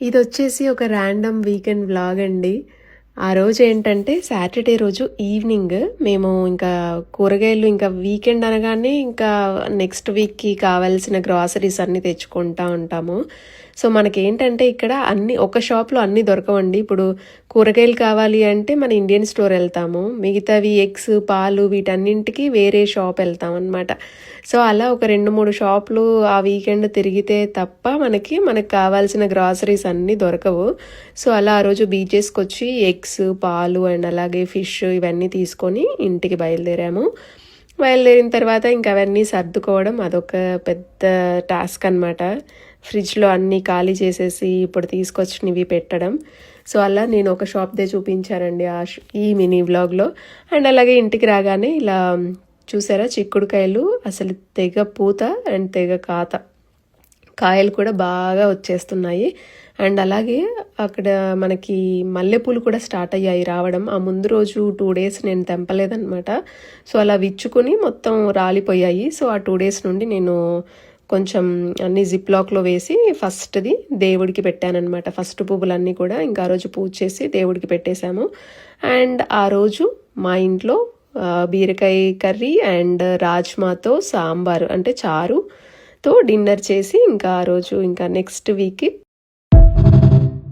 ఇదొచ్చేసి ఒక random weekend vlog అండి. ఆ రోజు ఏంటంటే సాటర్‌డే రోజు ఈవినింగ్ మేము ఇంకా కూరగాయలు ఇంకా వీకెండ్ అనగానే ఇంకా నెక్స్ట్ వీక్‌కి కావాల్సిన గ్రాసరీస్ అన్నీ తెచ్చుకుంటా ఉంటాము. సో, మనకేంటంటే ఇక్కడ అన్నీ ఒక షాప్‌లో అన్నీ దొరకవండి. ఇప్పుడు కూరగాయలు కావాలి అంటే మన ఇండియన్ స్టోర్ ఎళ్తాము. మిగతావి ఎగ్స్, పాలు వీటన్నింటికి వేరే షాప్ ఎళ్తామనమాట. సో, అలా ఒక 2, 3 షాపులు ఆ వీకెండ్ తిరిగితే తప్ప మనకు కావాల్సిన గ్రాసరీస్ అన్నీ దొరకవు. సో, అలా ఆ రోజు బీచెస్‌కొచ్చి ఎగ్స్, పాలు అండ్ అలాగే ఫిష్ ఇవన్నీ తీసుకొని ఇంటికి బయలుదేరాము. బయలుదేరిన తర్వాత ఇంక అవన్నీ సర్దుకోవడం అదొక పెద్ద టాస్క్ అనమాట. ఫ్రిడ్జ్‌లో అన్నీ ఖాళీ చేసేసి ఇప్పుడు తీసుకొచ్చినవి పెట్టడం. సో, అలా నేను ఒక షాప్‌దే చూపించానండి ఈ మినీ వ్లాగ్‌లో. అండ్ అలాగే ఇంటికి రాగానే ఇలా చూసారా చిక్కుడుకాయలు అసలు తెగ పూత అండ్ తెగ కాయలు కూడా బాగా వచ్చేస్తున్నాయి. అండ్ అలాగే అక్కడ మనకి మల్లెపూలు కూడా స్టార్ట్ అయ్యాయి రావడం. ఆ ముందు రోజు 2 డేస్ నేను తెంపలేదనమాట. సో, అలా విచ్చుకొని మొత్తం రాలిపోయాయి. సో, ఆ 2 డేస్ నుండి నేను కొంచెం అన్నీ జిప్ లాక్‌లో వేసి ఫస్ట్‌ది దేవుడికి పెట్టాననమాట. ఫస్ట్ పువ్వులన్నీ కూడా ఇంకా ఆ రోజు పూజ చేసి దేవుడికి పెట్టేశాము. అండ్ ఆ రోజు మా ఇంట్లో బీరకాయ కర్రీ అండ్ రాజ్మాతో సాంబారు అంటే చారుతో డిన్నర్ చేసి ఇంకా ఆ రోజు ఇంకా నెక్స్ట్ వీక్‌కి